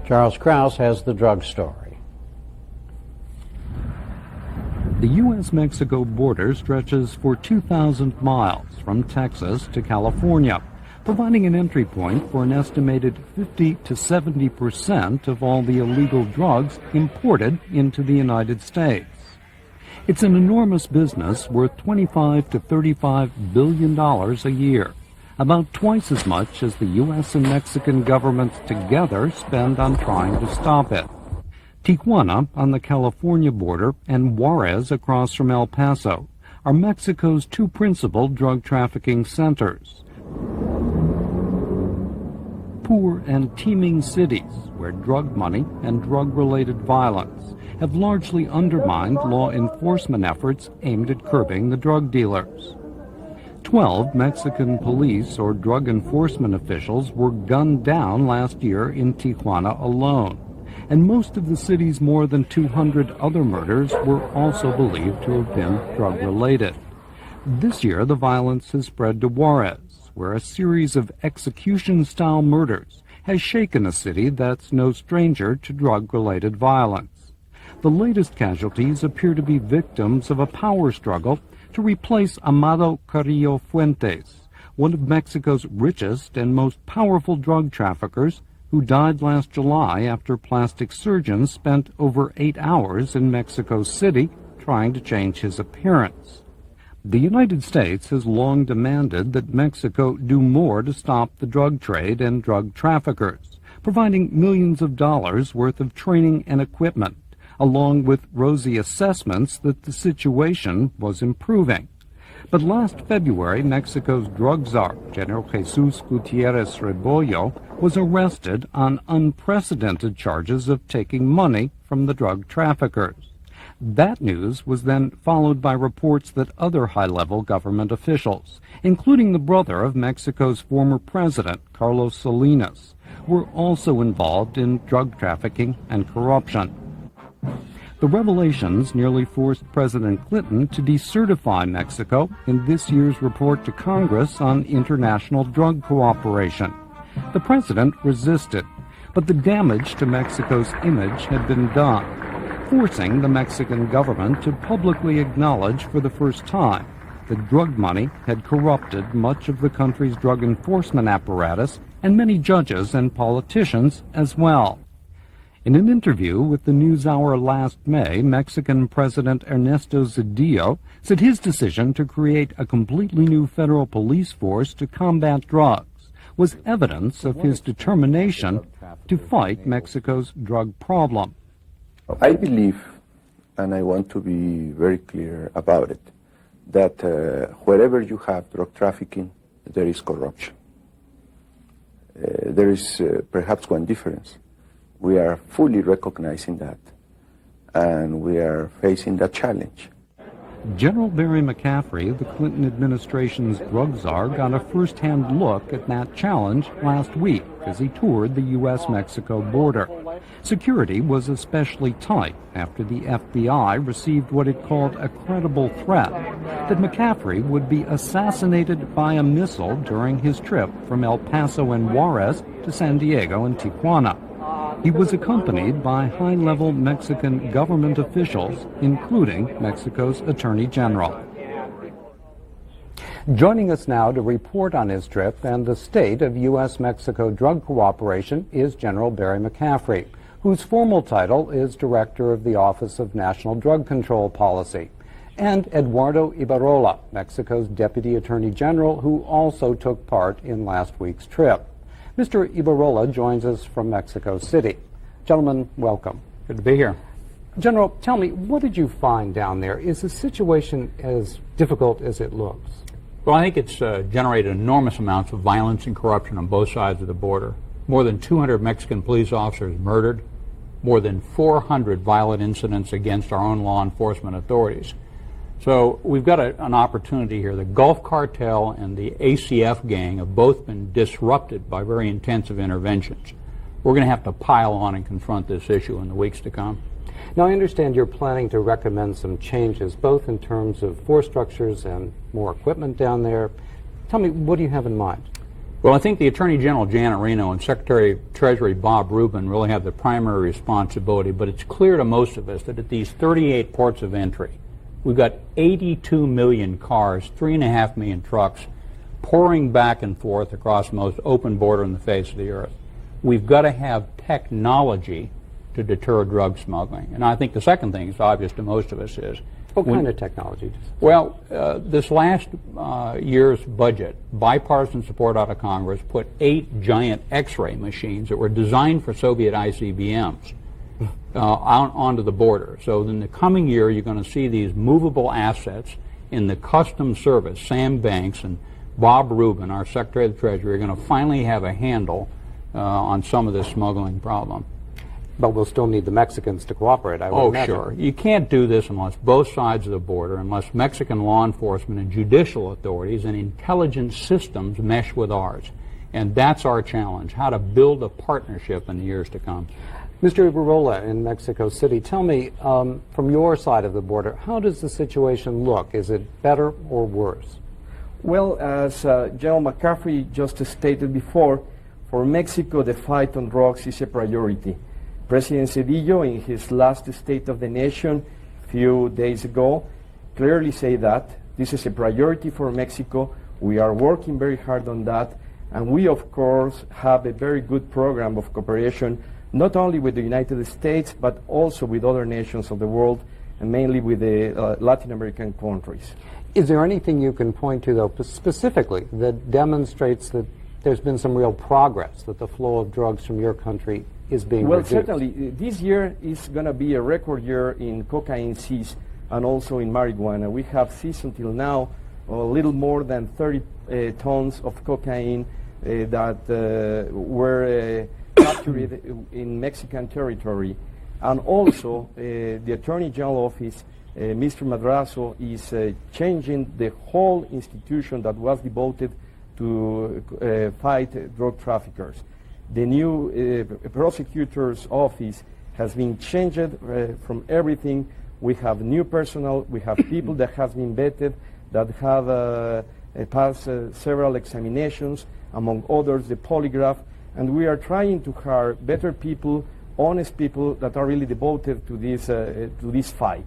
Charles Krause has the drug story. The U.S.-Mexico border stretches for 2,000 miles from Texas to California, providing an entry point for an estimated 50 to 70% of all the illegal drugs imported into the United States. It's an enormous business worth $25 to $35 billion a year, about twice as much as the U.S. and Mexican governments together spend on trying to stop it. Tijuana on the California border and Juarez across from El Paso are Mexico's two principal drug trafficking centers. Poor and teeming cities where drug money and drug-related violence have largely undermined law enforcement efforts aimed at curbing the drug dealers. 12 Mexican police or drug enforcement officials were gunned down last year in Tijuana alone, and most of the city's more than 200 other murders were also believed to have been drug-related. This year, the violence has spread to Juarez, where a series of execution-style murders has shaken a city that's no stranger to drug-related violence. The latest casualties appear to be victims of a power struggle to replace Amado Carrillo Fuentes, one of Mexico's richest and most powerful drug traffickers, who died last July after plastic surgeons spent over 8 hours in Mexico City trying to change his appearance. The United States has long demanded that Mexico do more to stop the drug trade and drug traffickers, providing millions of dollars worth of training and equipment, along with rosy assessments that the situation was improving. But last February, Mexico's drug czar, General Jesus Gutierrez Rebollo, was arrested on unprecedented charges of taking money from the drug traffickers. That news was then followed by reports that other high-level government officials, including the brother of Mexico's former president, Carlos Salinas, were also involved in drug trafficking and corruption. The revelations nearly forced President Clinton to decertify Mexico in this year's report to Congress on international drug cooperation. The president resisted, but the damage to Mexico's image had been done, forcing the Mexican government to publicly acknowledge for the first time that drug money had corrupted much of the country's drug enforcement apparatus and many judges and politicians as well. In an interview with the NewsHour last May, Mexican President Ernesto Zedillo said his decision to create a completely new federal police force to combat drugs was evidence of his determination to fight Mexico's drug problem. I believe, and I want to be very clear about it, that wherever you have drug trafficking, there is corruption. There is perhaps one difference. We are fully recognizing that, and we are facing that challenge. General Barry McCaffrey, the Clinton administration's drug czar, got a first-hand look at that challenge last week as he toured the U.S.-Mexico border. Security was especially tight after the FBI received what it called a credible threat that McCaffrey would be assassinated by a missile during his trip from El Paso and Juarez to San Diego and Tijuana. He was accompanied by high-level Mexican government officials, including Mexico's Attorney General. Joining us now to report on his trip and the state of U.S.-Mexico drug cooperation is General Barry McCaffrey, whose formal title is Director of the Office of National Drug Control Policy, and Eduardo Ibarrola, Mexico's Deputy Attorney General, who also took part in last week's trip. Mr. Ibarrola joins us from Mexico City. Gentlemen, welcome. Good to be here. General, tell me, what did you find down there? Is the situation as difficult as it looks? Well, I think it's generated enormous amounts of violence and corruption on both sides of the border. More than 200 Mexican police officers murdered, more than 400 violent incidents against our own law enforcement authorities. So we've got an opportunity here. The Gulf Cartel and the ACF gang have both been disrupted by very intensive interventions. We're going to have to pile on and confront this issue in the weeks to come. Now, I understand you're planning to recommend some changes, both in terms of force structures and more equipment down there. Tell me, what do you have in mind? Well, I think the Attorney General, Janet Reno, and Secretary of Treasury, Bob Rubin, really have the primary responsibility, but it's clear to most of us that at these 38 ports of entry, we've got 82 million cars, 3.5 million trucks pouring back and forth across the most open border on the face of the earth. We've got to have technology to deter drug smuggling. And I think the second thing is obvious to most of us is... What kind of technology? Well, this last year's budget, bipartisan support out of Congress, put 8 giant X-ray machines that were designed for Soviet ICBMs out onto the border. So in the coming year, you're going to see these movable assets in the Customs Service. Sam Banks and Bob Rubin, our Secretary of the Treasury, are going to finally have a handle on some of this smuggling problem. But we'll still need the Mexicans to cooperate, I would imagine. Sure. You can't do this unless both sides of the border, unless Mexican law enforcement and judicial authorities and intelligence systems mesh with ours. And that's our challenge, how to build a partnership in the years to come. Mr. Ibarrola in Mexico City, tell me, from your side of the border, how does the situation look? Is it better or worse? Well, as General McCaffrey just stated before, for Mexico, the fight on drugs is a priority. President Cedillo, in his last State of the Nation a few days ago, clearly said that this is a priority for Mexico. We are working very hard on that, and we, of course, have a very good program of cooperation, not only with the United States, but also with other nations of the world, and mainly with the Latin American countries. Is there anything you can point to, though, specifically, that demonstrates that there's been some real progress, that the flow of drugs from your country is being reduced? Well, certainly. This year is going to be a record year in cocaine seize and also in marijuana. We have seized until now a little more than 30 tons of cocaine that were captured in Mexican territory. And also, the Attorney General Office, Mr. Madrazo, is changing the whole institution that was devoted to fight drug traffickers. The new prosecutor's office has been changed from everything. We have new personnel, we have people that have been vetted, that have passed several examinations, among others the polygraph, and we are trying to hire better people, honest people that are really devoted to this fight.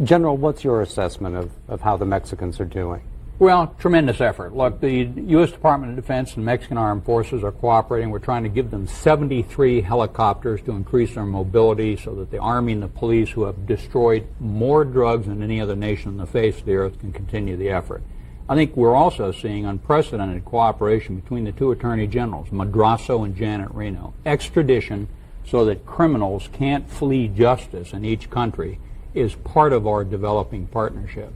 General, what's your assessment of how the Mexicans are doing? Well, tremendous effort. Look, the U.S. Department of Defense and Mexican Armed Forces are cooperating. We're trying to give them 73 helicopters to increase their mobility so that the Army and the police, who have destroyed more drugs than any other nation on the face of the earth, can continue the effort. I think we're also seeing unprecedented cooperation between the two Attorney Generals, Madrazo and Janet Reno. Extradition so that criminals can't flee justice in each country is part of our developing partnership.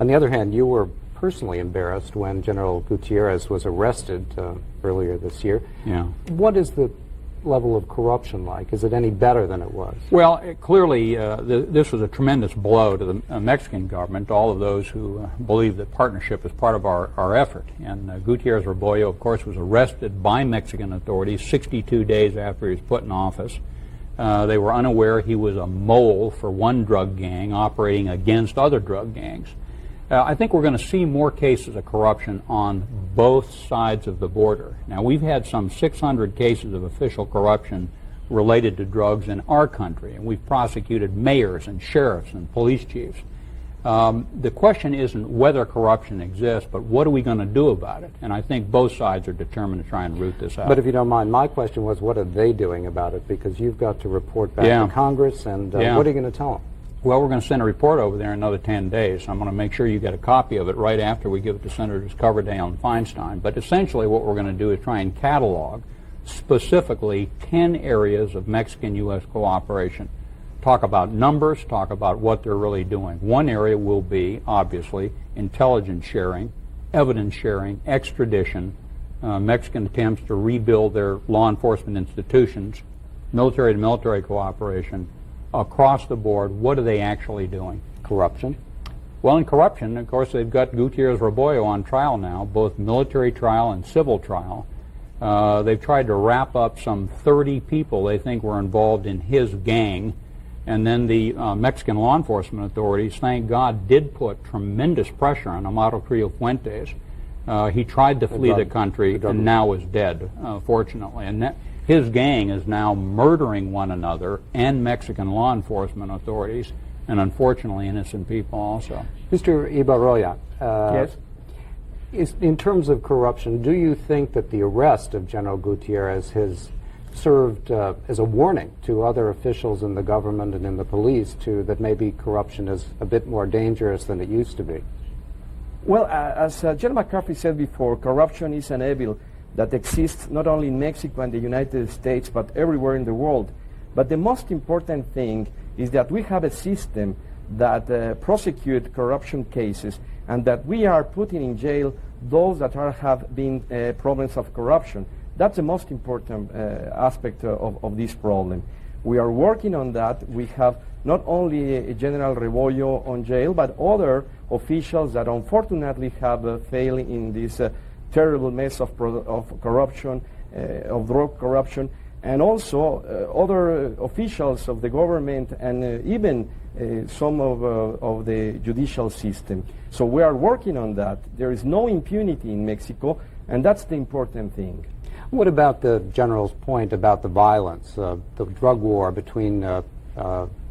On the other hand, you were personally embarrassed when General Gutierrez was arrested earlier this year. Yeah. What is the level of corruption like? Is it any better than it was? Well, clearly, this was a tremendous blow to the Mexican government, to all of those who believe that partnership is part of our effort. And Gutierrez Rebollo, of course, was arrested by Mexican authorities 62 days after he was put in office. They were unaware he was a mole for one drug gang operating against other drug gangs. I think we're going to see more cases of corruption on both sides of the border. Now, we've had some 600 cases of official corruption related to drugs in our country, and we've prosecuted mayors and sheriffs and police chiefs. The question isn't whether corruption exists, but what are we going to do about it? And I think both sides are determined to try and root this out. But if you don't mind, my question was, what are they doing about it? Because you've got to report back to Congress, and what are you going to tell them? Well, we're going to send a report over there in another 10 days. I'm going to make sure you get a copy of it right after we give it to Senators Coverdale and Feinstein. But essentially what we're going to do is try and catalog specifically 10 areas of Mexican-U.S. cooperation. Talk about numbers, talk about what they're really doing. One area will be, obviously, intelligence sharing, evidence sharing, extradition, Mexican attempts to rebuild their law enforcement institutions, military-to-military cooperation. Across the board, what are they actually doing? Corruption? Well, in corruption, of course, they've got Gutierrez Rebollo on trial now, both military trial and civil trial. They've tried to wrap up some 30 people they think were involved in his gang. And then the Mexican law enforcement authorities, thank God, did put tremendous pressure on Amado Trio Fuentes He tried to flee the country drug and now is dead, fortunately. And his gang is now murdering one another and Mexican law enforcement authorities, and unfortunately innocent people also. Mr. Ibarrola, Yes. in terms of corruption, do you think that the arrest of General Gutierrez has served as a warning to other officials in the government and in the police that maybe corruption is a bit more dangerous than it used to be? Well, as General McCaffrey said before, corruption is an evil that exists not only in Mexico and the United States, but everywhere in the world. But the most important thing is that we have a system that prosecute corruption cases, and that we are putting in jail those that have been problems of corruption. That's the most important aspect of this problem. We are working on that. We have not only General Rebollo on jail, but other officials that unfortunately have failed in this terrible mess of corruption, of drug corruption, and also other officials of the government and even some of the judicial system. So we are working on that. There is no impunity in Mexico, and that's the important thing. What about the General's point about the violence, the drug war between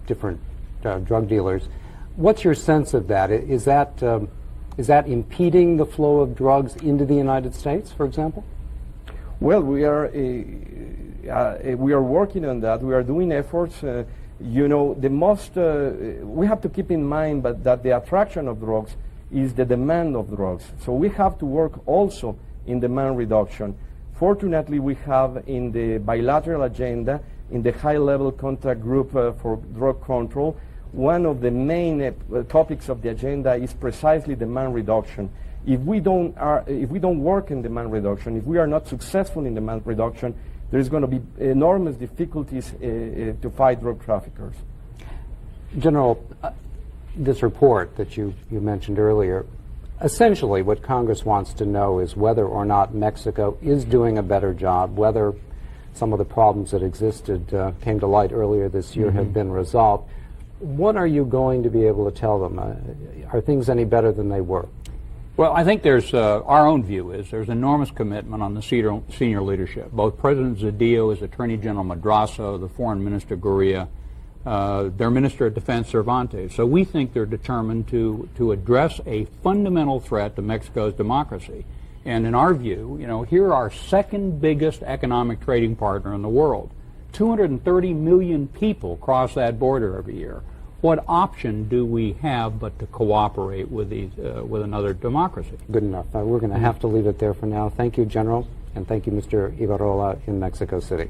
different drug dealers? What's your sense of that? Is that impeding the flow of drugs into the United States, for example? Well, we are working on that. We are doing efforts. You know, the most we have to keep in mind, but that the attraction of drugs is the demand of drugs. So we have to work also in demand reduction. Fortunately, we have in the bilateral agenda, in the high-level contact group for drug control, one of the main topics of the agenda is precisely demand reduction. If we don't work in demand reduction, if we are not successful in demand reduction, there is going to be enormous difficulties to fight drug traffickers. General, this report that you mentioned earlier, essentially what Congress wants to know is whether or not Mexico is doing a better job, whether some of the problems that existed came to light earlier this year have been resolved. What are you going to be able to tell them? Are things any better than they were? Well, I think there's our own view is there's enormous commitment on the senior leadership. Both President Zedillo, his Attorney General Madrazo, the Foreign Minister Gurria, their Minister of Defense Cervantes. So we think they're determined to address a fundamental threat to Mexico's democracy. And in our view, you know, here our second biggest economic trading partner in the world. 230 million people cross that border every year. What option do we have but to cooperate with with another democracy? Good enough. We're going to have to leave it there for now. Thank you, General, and thank you, Mr. Ibarrola in Mexico City.